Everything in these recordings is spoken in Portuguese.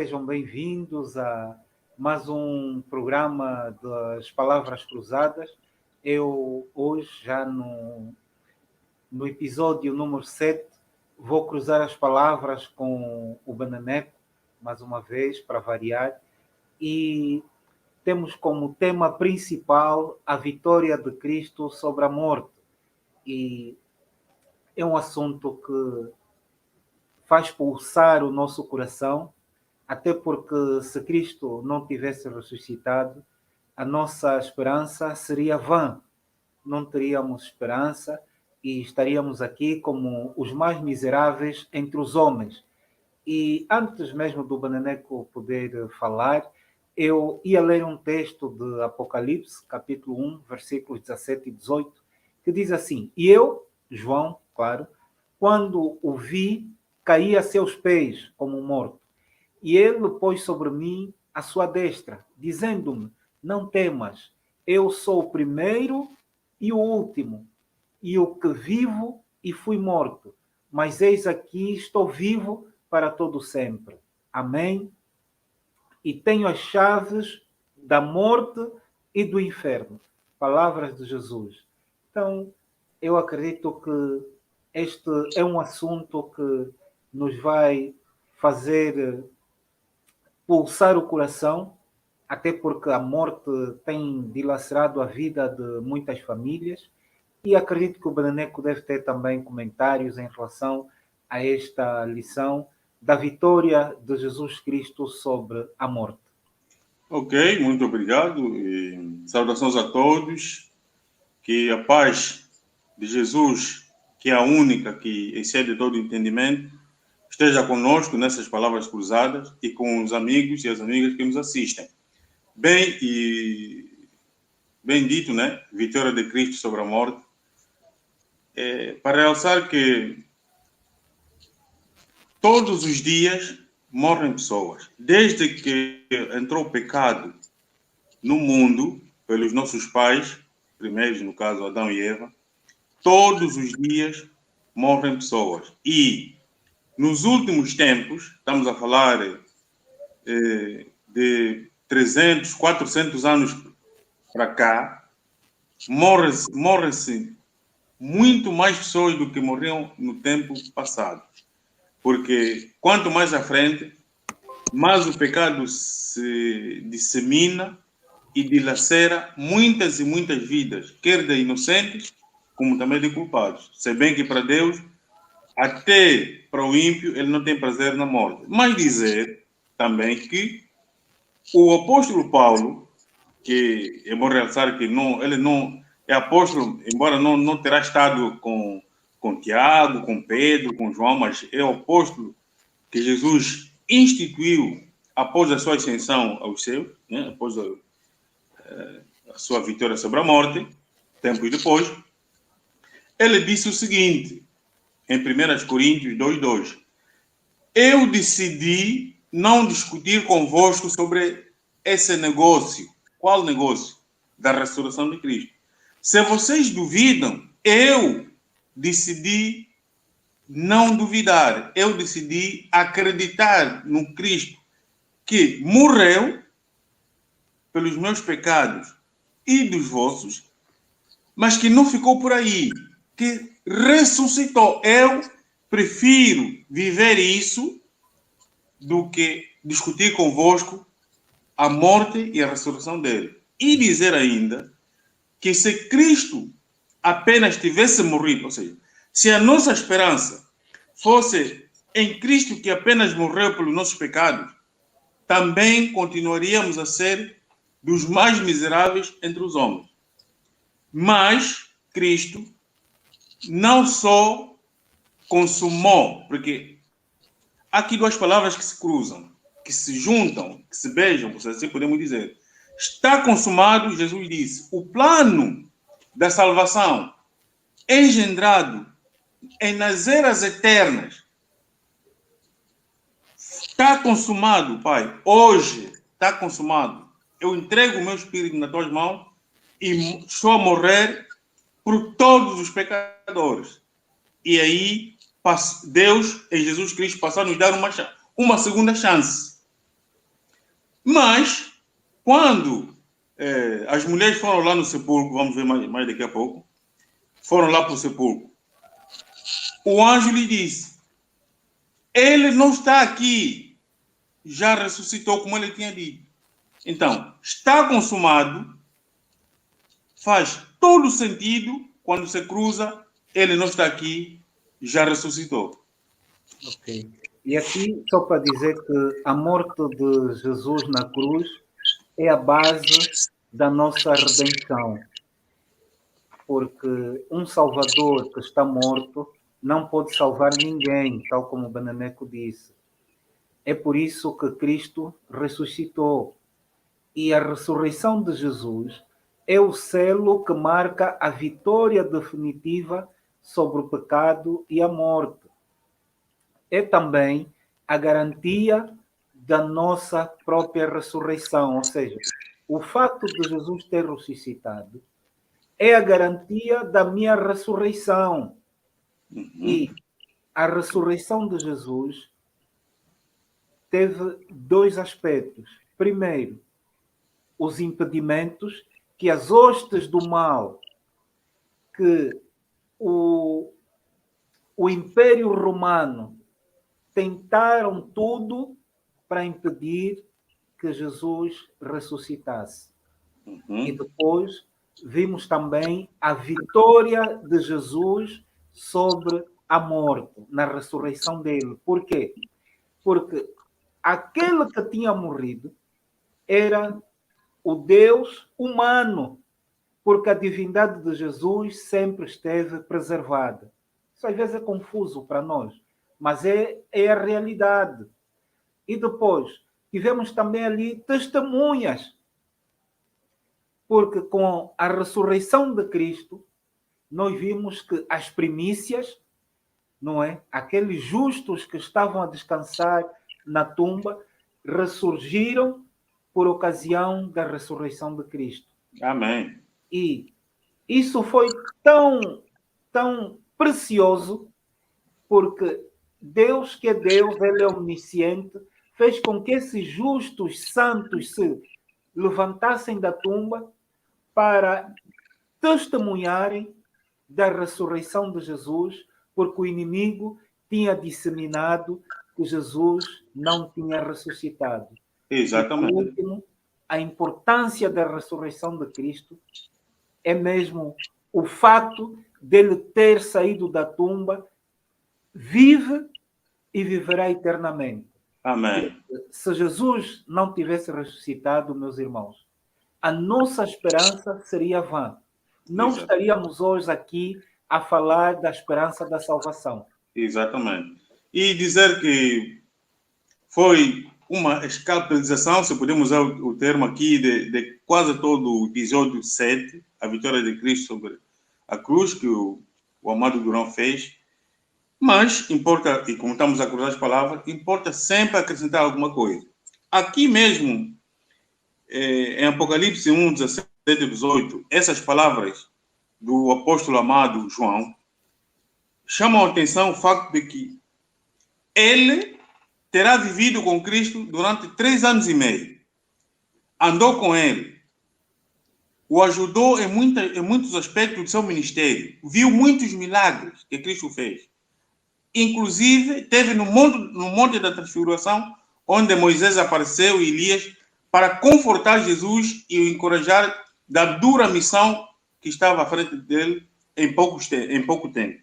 sejam bem-vindos a mais um programa das Palavras Cruzadas. Eu hoje, já no episódio número 7, vou cruzar as palavras com o Beneneco, mais uma vez, para variar, e temos como tema principal a vitória de Cristo sobre a morte. E é um assunto que faz pulsar o nosso coração, até porque se Cristo não tivesse ressuscitado, a nossa esperança seria vã. Não teríamos esperança e estaríamos aqui como os mais miseráveis entre os homens. E antes mesmo do Beneneco poder falar, eu ia ler um texto de Apocalipse, capítulo 1, versículos 17 e 18, que diz assim: E eu, João, claro, quando o vi, caí a seus pés como morto. E ele pôs sobre mim a sua destra, dizendo-me: Não temas, eu sou o primeiro e o último, e o que vivo e fui morto. Mas eis aqui, estou vivo para todo sempre. Amém? E tenho as chaves da morte e do inferno. Palavras de Jesus. Então, eu acredito que este é um assunto que nos vai fazer pulsar o coração, até porque a morte tem dilacerado a vida de muitas famílias, e acredito que o Beneneco deve ter também comentários em relação a esta lição da vitória de Jesus Cristo sobre a morte. Ok, muito obrigado e saudações a todos. Que a paz de Jesus, que é a única que excede todo entendimento, esteja conosco nessas palavras cruzadas e com os amigos e as amigas que nos assistem. Bem dito, né? Vitória de Cristo sobre a morte. Para realçar que todos os dias morrem pessoas. Desde que entrou o pecado no mundo, pelos nossos pais, primeiros, no caso, Adão e Eva, todos os dias morrem pessoas. E nos últimos tempos, estamos a falar de 300, 400 anos para cá, morrem-se muito mais pessoas do que morriam no tempo passado. Porque quanto mais à frente, mais o pecado se dissemina e dilacera muitas e muitas vidas, quer de inocentes, como também de culpados. Se bem que para Deus, até para o ímpio, ele não tem prazer na morte. Mas dizer também que o apóstolo Paulo, que é bom realçar que ele não é apóstolo, embora não terá estado com Tiago, com Pedro, com João, mas é o apóstolo que Jesus instituiu após a sua ascensão aos céus, né? Após a sua vitória sobre a morte, tempos depois, ele disse o seguinte, em 1 Coríntios 2:2: Eu decidi não discutir convosco sobre esse negócio. Qual negócio? Da ressurreição de Cristo. Se vocês duvidam, eu decidi não duvidar. Eu decidi acreditar no Cristo que morreu pelos meus pecados e dos vossos, mas que não ficou por aí, que ressuscitou. Eu prefiro viver isso do que discutir convosco a morte e a ressurreição dele. E dizer ainda que se Cristo apenas tivesse morrido, ou seja, se a nossa esperança fosse em Cristo que apenas morreu pelos nossos pecados, também continuaríamos a ser dos mais miseráveis entre os homens. Mas Cristo não só consumou, porque há aqui duas palavras que se cruzam, que se juntam, que se beijam, se assim podemos dizer. Está consumado, Jesus disse, o plano da salvação engendrado nas eras eternas. Está consumado, Pai. Hoje está consumado. Eu entrego o meu espírito nas tuas mãos e estou a morrer por todos os pecadores. E aí, Deus, em Jesus Cristo, passou a nos dar uma segunda chance. Mas, quando as mulheres foram lá no sepulcro, vamos ver mais daqui a pouco, foram lá para o sepulcro, o anjo lhe disse, ele não está aqui, já ressuscitou, como ele tinha dito. Então, está consumado, faz todo sentido quando se cruza, ele não está aqui, já ressuscitou. Ok. E aqui, só para dizer que a morte de Jesus na cruz é a base da nossa redenção. Porque um Salvador que está morto não pode salvar ninguém, tal como o Benemeco disse. É por isso que Cristo ressuscitou. E a ressurreição de Jesus é o selo que marca a vitória definitiva sobre o pecado e a morte. É também a garantia da nossa própria ressurreição, ou seja, o fato de Jesus ter ressuscitado é a garantia da minha ressurreição. E a ressurreição de Jesus teve dois aspectos. Primeiro, os impedimentos que as hostes do mal, que o Império Romano tentaram tudo para impedir que Jesus ressuscitasse. E depois vimos também a vitória de Jesus sobre a morte, na ressurreição dele. Por quê? Porque aquele que tinha morrido era o Deus humano, porque a divindade de Jesus sempre esteve preservada. Isso às vezes é confuso para nós, mas é a realidade. E depois tivemos também ali testemunhas, porque com a ressurreição de Cristo, nós vimos que as primícias, não é? Aqueles justos que estavam a descansar na tumba, ressurgiram por ocasião da ressurreição de Cristo. Amém. E isso foi tão precioso, porque Deus, que é Deus, ele é omnisciente, fez com que esses justos santos se levantassem da tumba para testemunharem da ressurreição de Jesus, porque o inimigo tinha disseminado que Jesus não tinha ressuscitado. Exatamente. E, por último, a importância da ressurreição de Cristo é mesmo o fato dele ter saído da tumba, vive e viverá eternamente. Amém. Se Jesus não tivesse ressuscitado, meus irmãos, a nossa esperança seria vã. Não Exato. estaríamos hoje aqui a falar da esperança da salvação. Exatamente. E dizer que foi uma escapelização, se podemos usar o termo aqui, de quase todo o episódio 7, a vitória de Cristo sobre a cruz, que o Amado Durão fez. Mas importa, e como estamos a cruzar as palavras, importa sempre acrescentar alguma coisa. Aqui mesmo, em Apocalipse 1, 17 e 18, essas palavras do apóstolo amado João chamam a atenção o facto de que ele terá vivido com Cristo durante 3 anos e meio. Andou com ele. O ajudou em muitos aspectos do seu ministério. Viu muitos milagres que Cristo fez. Inclusive, teve no Monte da Transfiguração, onde Moisés apareceu e Elias, para confortar Jesus e o encorajar da dura missão que estava à frente dele em pouco tempo.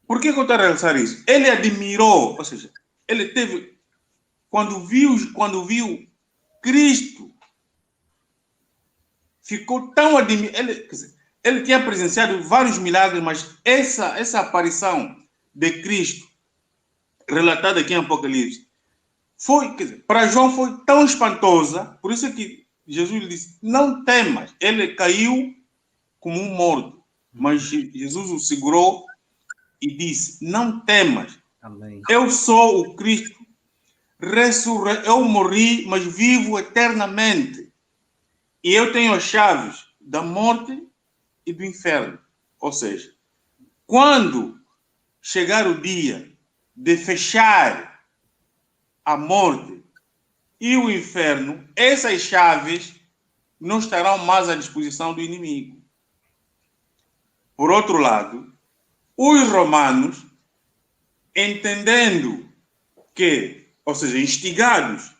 Por que eu estou a realçar isso? Ele admirou, ou seja, ele teve, quando viu Cristo, ficou tão admirado. Ele tinha presenciado vários milagres, mas essa aparição de Cristo, relatada aqui em Apocalipse, para João foi tão espantosa, por isso é que Jesus lhe disse, não temas. Ele caiu como um morto, mas Jesus o segurou e disse, não temas. Amém. Eu sou o Cristo, eu morri, mas vivo eternamente. E eu tenho as chaves da morte e do inferno. Ou seja, quando chegar o dia de fechar a morte e o inferno, essas chaves não estarão mais à disposição do inimigo. Por outro lado, os romanos, entendendo que, ou seja, instigados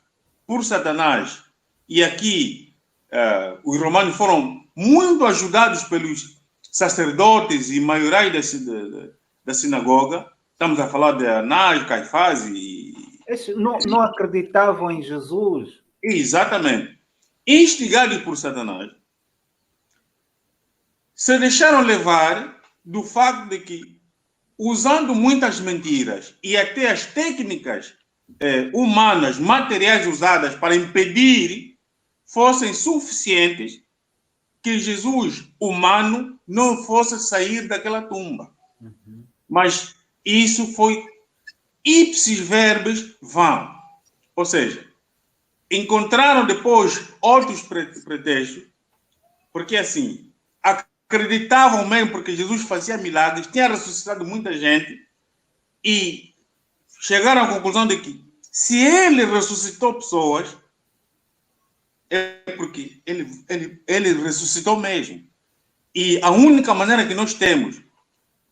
por Satanás, e aqui os romanos foram muito ajudados pelos sacerdotes e maiorais da sinagoga, estamos a falar de Anás, Caifás e... Esses não acreditavam em Jesus. Exatamente. Instigados por Satanás, se deixaram levar do facto de que, usando muitas mentiras e até as técnicas humanas, materiais usadas para impedir, fossem suficientes que Jesus, humano, não fosse sair daquela tumba. Uhum. Mas isso foi ipsis verbis vão. Ou seja, encontraram depois outros pretextos, porque assim, acreditavam mesmo porque Jesus fazia milagres, tinha ressuscitado muita gente, e chegaram à conclusão de que se ele ressuscitou pessoas, é porque ele ressuscitou mesmo. E a única maneira que nós temos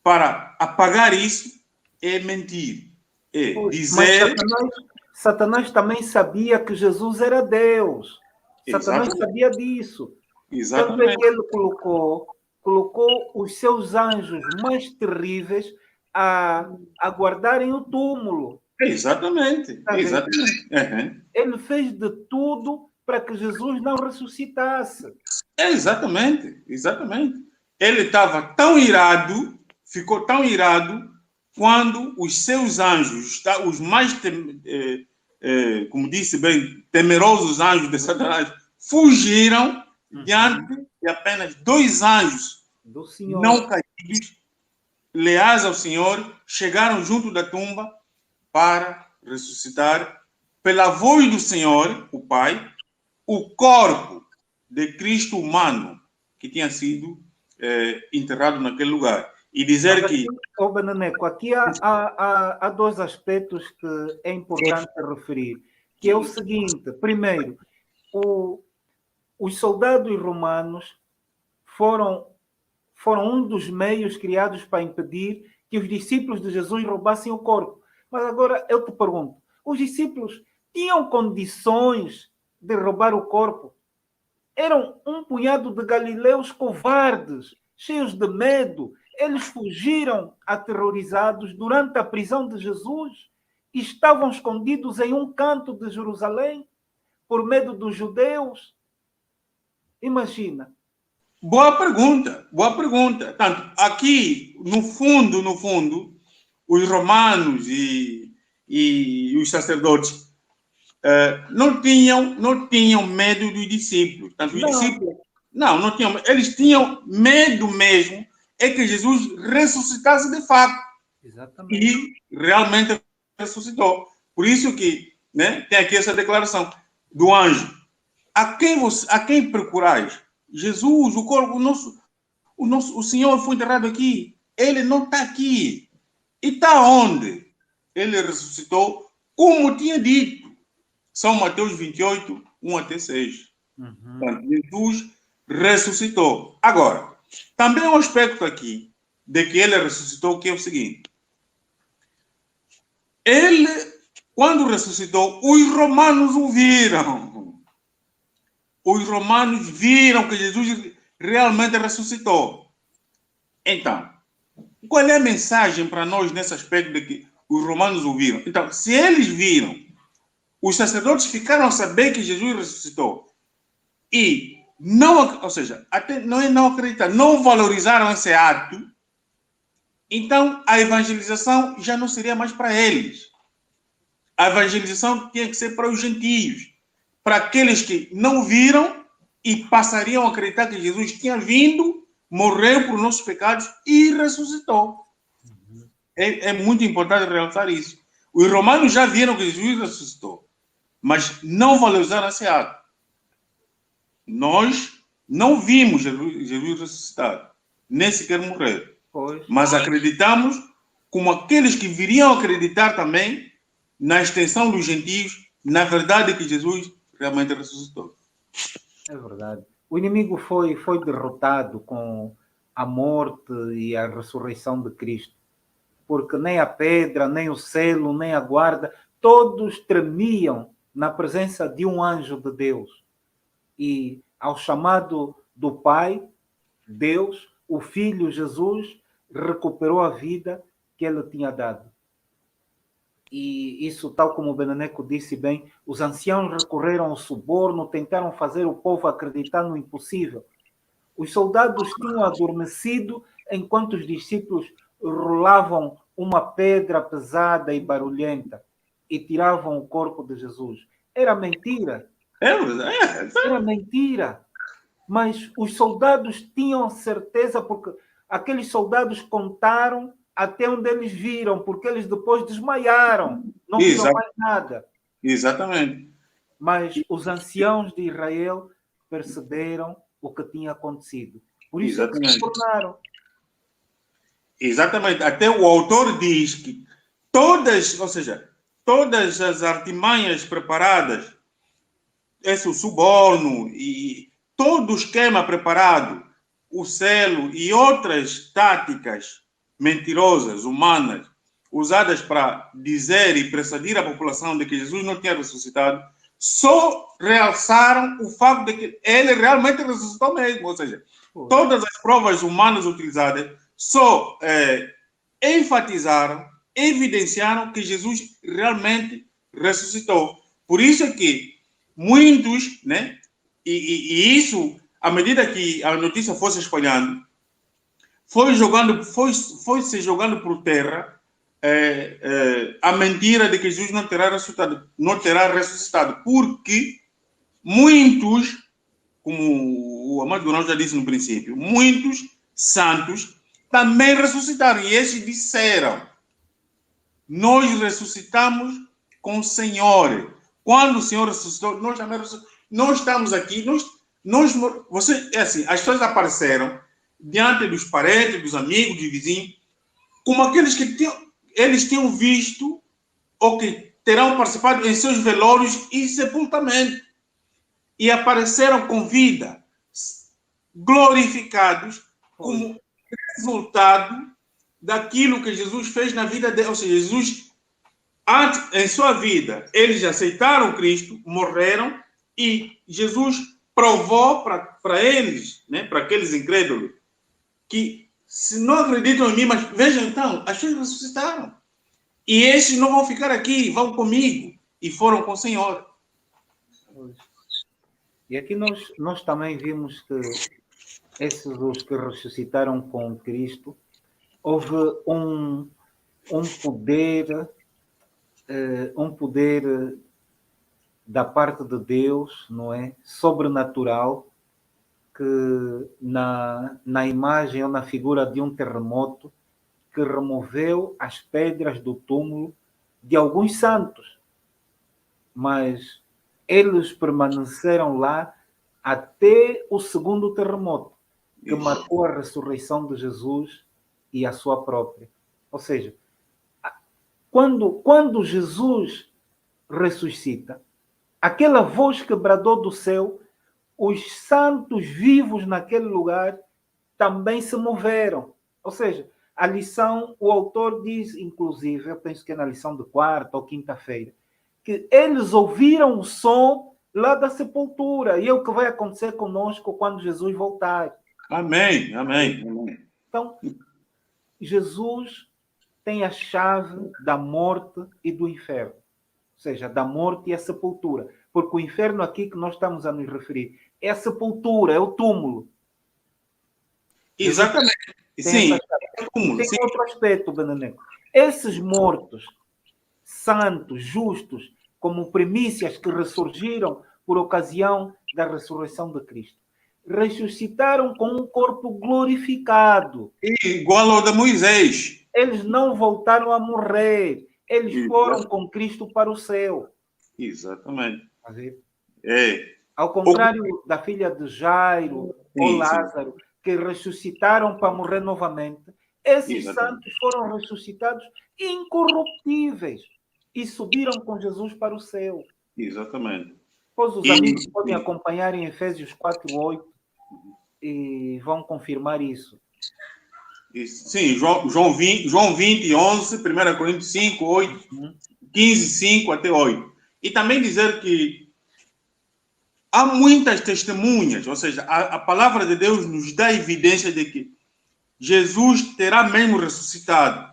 para apagar isso é mentir. É dizer... Mas Satanás também sabia que Jesus era Deus. Satanás sabia disso. Tanto é Exatamente. que ele colocou os seus anjos mais terríveis a guardarem o túmulo. Exatamente. Tá Exatamente. Uhum. Ele fez de tudo para que Jesus não ressuscitasse. Exatamente. Exatamente. Ele estava tão irado, ficou tão irado, quando os seus anjos, os mais, como disse bem, temerosos anjos de Satanás, fugiram diante de apenas 2 anjos do Senhor, não caídos, leais ao Senhor, chegaram junto da tumba para ressuscitar, pela voz do Senhor, o Pai, o corpo de Cristo humano que tinha sido enterrado naquele lugar. E dizer aqui, que... Beneneco, aqui há 2 aspectos que é importante referir, que é o seguinte: primeiro, os soldados romanos foram um dos meios criados para impedir que os discípulos de Jesus roubassem o corpo. Mas agora eu te pergunto, os discípulos tinham condições de roubar o corpo? Eram um punhado de galileus covardes, cheios de medo. Eles fugiram aterrorizados durante a prisão de Jesus e estavam escondidos em um canto de Jerusalém por medo dos judeus. Imagina. Boa pergunta, boa pergunta. Tanto aqui, no fundo, os romanos e os sacerdotes não tinham medo dos discípulos. Tanto os discípulos não tinham. Eles tinham medo mesmo é que Jesus ressuscitasse de fato. Exatamente. E realmente ressuscitou. Por isso que, né, tem aqui essa declaração do anjo. A quem procurais? Jesus, o corpo, o Senhor foi enterrado aqui. Ele não está aqui. E está onde? Ele ressuscitou, como tinha dito. São Mateus 28, 1 até 6. Jesus ressuscitou. Agora, também um aspecto aqui de que ele ressuscitou, que é o seguinte. Ele, quando ressuscitou, os romanos o viram. Os romanos viram que Jesus realmente ressuscitou. Então, qual é a mensagem para nós nesse aspecto de que os romanos o viram? Então, se eles viram, os sacerdotes ficaram a saber que Jesus ressuscitou e não, ou seja, até não é não acreditar, não valorizaram esse ato, então a evangelização já não seria mais para eles. A evangelização tinha que ser para os gentios, para aqueles que não viram e passariam a acreditar que Jesus tinha vindo, morreu por nossos pecados e ressuscitou. É muito importante realçar isso. Os romanos já viram que Jesus ressuscitou, mas não valorizaram esse ato. Nós não vimos Jesus ressuscitar, nem sequer morrer. Mas acreditamos, como aqueles que viriam acreditar também, na extensão dos gentios, na verdade que Jesus realmente ressuscitou. É verdade. O inimigo foi derrotado com a morte e a ressurreição de Cristo, porque nem a pedra, nem o selo, nem a guarda, todos tremiam na presença de um anjo de Deus. E ao chamado do Pai, Deus, o Filho Jesus, recuperou a vida que ele tinha dado. E isso, tal como o Beneneco disse bem, os anciãos recorreram ao suborno, tentaram fazer o povo acreditar no impossível. Os soldados tinham adormecido enquanto os discípulos rolavam uma pedra pesada e barulhenta e tiravam o corpo de Jesus. Era mentira. Era mentira. Mas os soldados tinham certeza, porque aqueles soldados contaram até onde eles viram, porque eles depois desmaiaram, não viram mais nada. Exatamente. Mas os anciãos de Israel perceberam o que tinha acontecido. Por isso é que se tornaram. Exatamente. Até o autor diz que todas as artimanhas preparadas, esse o suborno e todo o esquema preparado, o selo e outras táticas mentirosas, humanas, usadas para dizer e persuadir a população de que Jesus não tinha ressuscitado, só realçaram o facto de que ele realmente ressuscitou mesmo. Ou seja, todas as provas humanas utilizadas só enfatizaram, evidenciaram que Jesus realmente ressuscitou. Por isso é que muitos, né? E isso, à medida que a notícia fosse espalhando, foi se jogando por terra a mentira de que Jesus não terá ressuscitado, porque muitos, como o amado Gonçalo já disse no princípio, muitos santos também ressuscitaram, e esses disseram: nós ressuscitamos com o Senhor. Quando o Senhor ressuscitou, nós também ressuscitamos. Nós estamos aqui, é assim, as pessoas apareceram diante dos parentes, dos amigos, dos vizinhos, como aqueles que eles tinham visto ou que terão participado em seus velórios e sepultamento. E apareceram com vida, glorificados, como resultado daquilo que Jesus fez na vida deles. Ou seja, Jesus, antes, em sua vida, eles aceitaram Cristo, morreram, e Jesus provou para eles, né, para aqueles incrédulos, que se não acreditam em mim, mas vejam então, as pessoas ressuscitaram. E esses não vão ficar aqui, vão comigo. E foram com o Senhor. E aqui nós também vimos que esses os que ressuscitaram com Cristo, houve um poder da parte de Deus, não é? Sobrenatural, que na imagem ou na figura de um terremoto, que removeu as pedras do túmulo de alguns santos. Mas eles permaneceram lá até o segundo terremoto, que marcou a ressurreição de Jesus e a sua própria. Ou seja, quando Jesus ressuscita, aquela voz que bradou do céu, os santos vivos naquele lugar também se moveram. Ou seja, a lição, o autor diz, inclusive, eu penso que é na lição de quarta ou quinta-feira, que eles ouviram o som lá da sepultura, e é o que vai acontecer conosco quando Jesus voltar. Amém, amém, amém. Então, Jesus tem a chave da morte e do inferno. Ou seja, da morte e a sepultura. Porque o inferno aqui que nós estamos a nos referir é a sepultura, é o túmulo. Exatamente. Sim. E tem outro aspecto, Beneneco. Esses mortos, santos, justos, como primícias que ressurgiram por ocasião da ressurreição de Cristo, ressuscitaram com um corpo glorificado. Igual ao de Moisés. Eles não voltaram a morrer. Eles foram com Cristo para o céu. Exatamente. Ao contrário da filha de Jairo ou Lázaro, que ressuscitaram para morrer novamente, esses santos foram ressuscitados incorruptíveis e subiram com Jesus para o céu. Exatamente. Pois os amigos podem acompanhar em Efésios 4:8 e vão confirmar isso. Sim, João 20, 11, 1 Coríntios 5, 8, 15, 5 até 8. E também dizer que há muitas testemunhas, ou seja, a palavra de Deus nos dá evidência de que Jesus terá mesmo ressuscitado.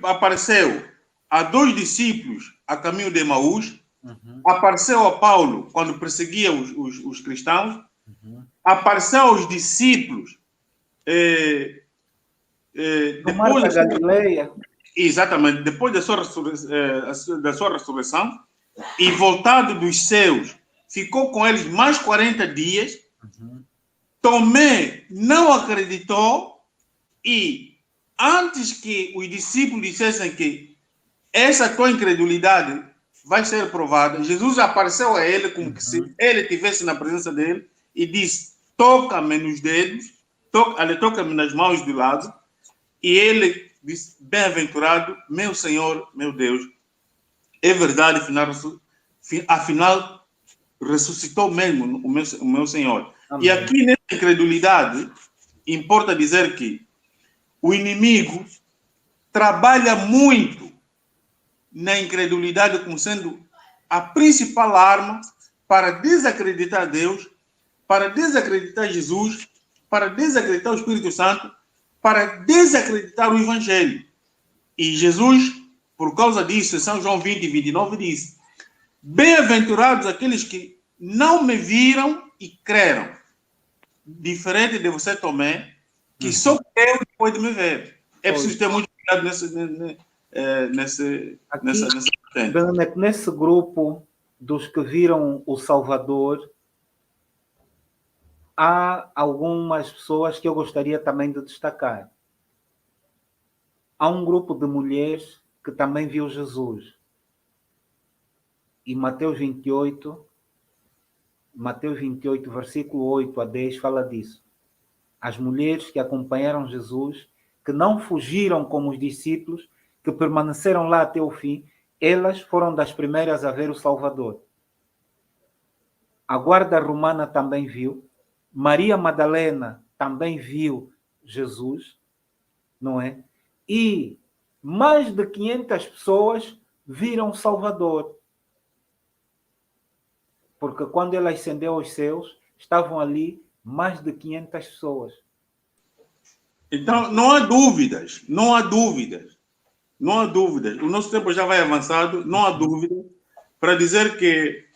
Apareceu a 2 discípulos a caminho de Emaús, apareceu a Paulo quando perseguia os cristãos, apareceu aos discípulos depois da Galileia. Exatamente, depois da sua ressurreição, e voltado dos céus, ficou com eles mais 40 dias. Tomé não acreditou e antes que os discípulos dissessem que essa tua incredulidade vai ser provada, Jesus apareceu a ele como que se ele estivesse na presença dele e disse: toca-me nos dedos, toca-me nas mãos do lado. E ele disse: bem-aventurado, meu Senhor, meu Deus. É verdade, afinal ressuscitou mesmo o meu Senhor. Amém. E aqui nessa incredulidade, importa dizer que o inimigo trabalha muito na incredulidade como sendo a principal arma para desacreditar Deus, para desacreditar Jesus, para desacreditar o Espírito Santo, para desacreditar o Evangelho. E Jesus, por causa disso, em São João 20, 29, diz: bem-aventurados aqueles que não me viram e creram. Diferente de você, Tomé, que só creu depois de me ver. É preciso ter muito cuidado nesse grupo dos que viram o Salvador, há algumas pessoas que eu gostaria também de destacar. Há um grupo de mulheres que também viu Jesus. E Mateus 28, versículo 8 a 10, fala disso. As mulheres que acompanharam Jesus, que não fugiram como os discípulos, que permaneceram lá até o fim, elas foram das primeiras a ver o Salvador. A guarda romana também viu. Maria Madalena também viu Jesus, não é? E mais de 500 pessoas viram o Salvador. Porque quando ele ascendeu aos céus, estavam ali mais de 500 pessoas. Então, não há dúvidas. O nosso tempo já vai avançado, não há dúvida para dizer que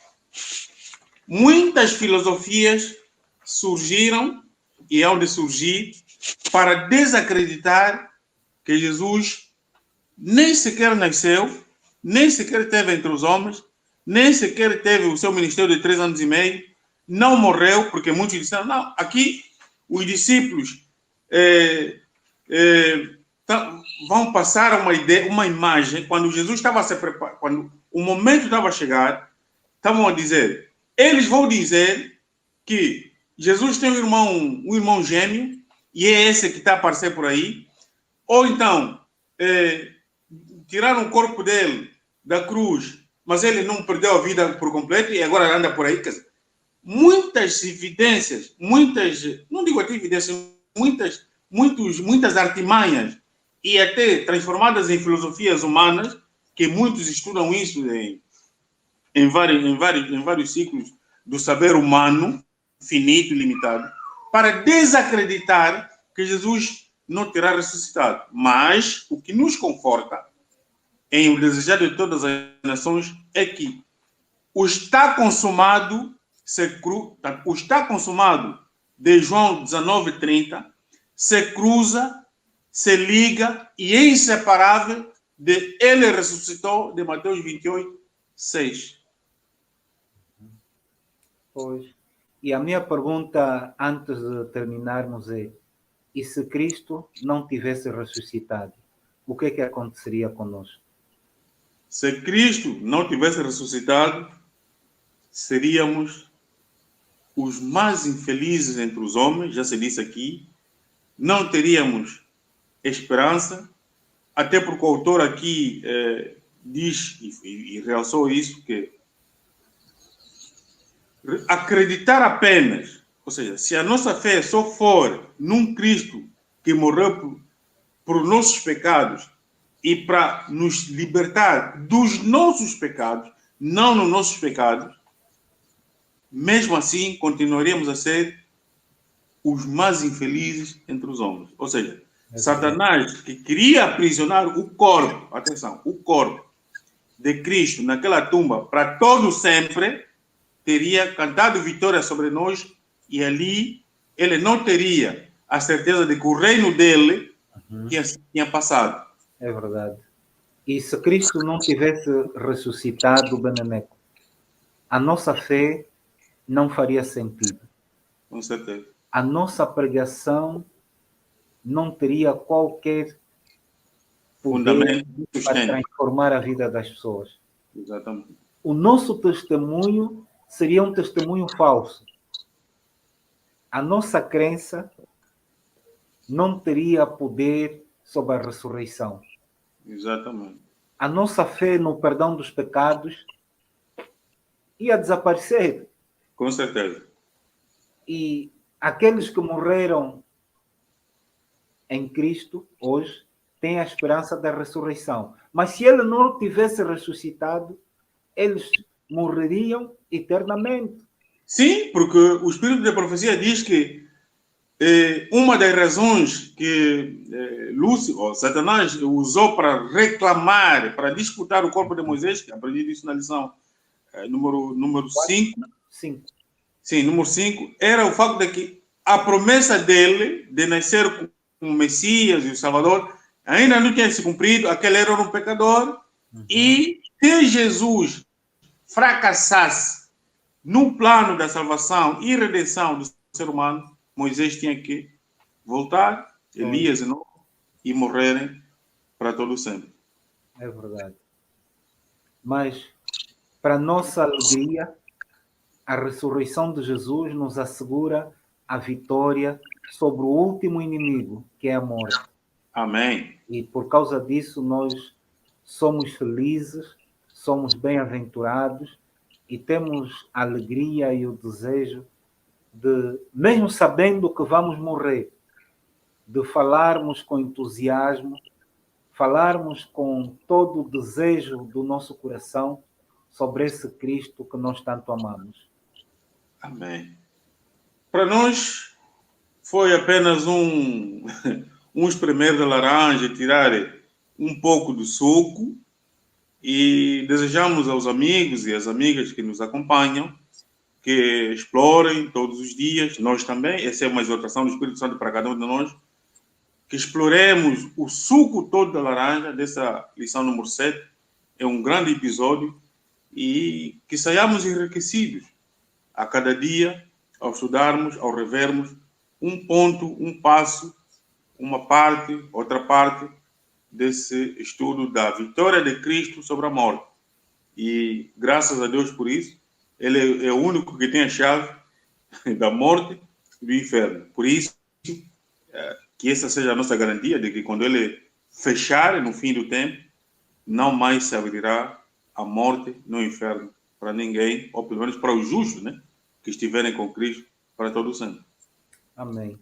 muitas filosofias surgiram e hão de surgir para desacreditar que Jesus nem sequer nasceu, nem sequer esteve entre os homens, nem sequer teve o seu ministério de 3 anos e meio, não morreu, porque muitos disseram: não, aqui os discípulos vão passar uma imagem, quando Jesus estava a se preparar, quando o momento estava a chegar, estavam a dizer, eles vão dizer que Jesus tem um irmão gêmeo, e é esse que está a aparecer por aí, ou então tiraram o corpo dele da cruz, mas ele não perdeu a vida por completo e agora anda por aí. Quer dizer, muitas evidências, não digo até evidências, muitas artimanhas e até transformadas em filosofias humanas, que muitos estudam isso em vários ciclos do saber humano, finito e limitado, para desacreditar que Jesus não terá ressuscitado. Mas o que nos conforta em o desejar de todas as nações é que o está consumado de João 19:30 se cruza, se liga e é inseparável de ele ressuscitou de Mateus 28:6. Pois. E a minha pergunta antes de terminarmos é: e se Cristo não tivesse ressuscitado, o que aconteceria conosco? Se Cristo não tivesse ressuscitado, seríamos os mais infelizes entre os homens, já se disse aqui, não teríamos esperança, até porque o autor aqui diz e realçou isso, que acreditar apenas, ou seja, se a nossa fé só for num Cristo que morreu por nossos pecados e para nos libertar dos nossos pecados, não nos nossos pecados, mesmo assim continuaremos a ser os mais infelizes entre os homens. Ou seja, Satanás, que queria aprisionar o corpo, atenção, o corpo de Cristo naquela tumba para todo sempre, teria cantado vitória sobre nós e ali ele não teria a certeza de que o reino dele tinha passado. É verdade. E se Cristo não tivesse ressuscitado, Beneneco, a nossa fé não faria sentido. Com certeza. A nossa pregação não teria qualquer poder para transformar a vida das pessoas. Exatamente. O nosso testemunho seria um testemunho falso. A nossa crença não teria poder sobre a ressurreição. Exatamente. A nossa fé no perdão dos pecados ia desaparecer. Com certeza. E aqueles que morreram em Cristo hoje têm a esperança da ressurreição. Mas se ele não tivesse ressuscitado, eles morreriam eternamente. Sim, porque o Espírito da Profecia diz que uma das razões que Lúcifer, ou Satanás, usou para reclamar, para disputar o corpo de Moisés, que aprendi isso na lição número 5. Sim, número 5, era o facto de que a promessa dele de nascer como Messias e o Salvador ainda não tinha se cumprido, aquele era um pecador, e se Jesus fracassasse no plano da salvação e redenção do ser humano, Moisés tinha que voltar, Elias e morrerem para todo sempre. É verdade. Mas, para nossa alegria, a ressurreição de Jesus nos assegura a vitória sobre o último inimigo, que é a morte. Amém. E por causa disso nós somos felizes, somos bem-aventurados e temos a alegria e o desejo de, mesmo sabendo que vamos morrer, de falarmos com entusiasmo, falarmos com todo o desejo do nosso coração sobre esse Cristo que nós tanto amamos. Amém. Para nós foi apenas um espremer de laranja, tirar um pouco do suco, e desejamos aos amigos e às amigas que nos acompanham que explorem todos os dias, nós também, essa é uma exortação do Espírito Santo para cada um de nós, que exploremos o suco todo da laranja, dessa lição número 7, é um grande episódio, e que saiamos enriquecidos a cada dia, ao estudarmos, ao revermos um ponto, um passo, uma parte, outra parte desse estudo da vitória de Cristo sobre a morte. E graças a Deus por isso, ele é o único que tem a chave da morte e do inferno. Por isso, que essa seja a nossa garantia de que quando ele fechar no fim do tempo, não mais se abrirá a morte no inferno para ninguém, ou pelo menos para os justos, né, que estiverem com Cristo para todo sempre. Amém.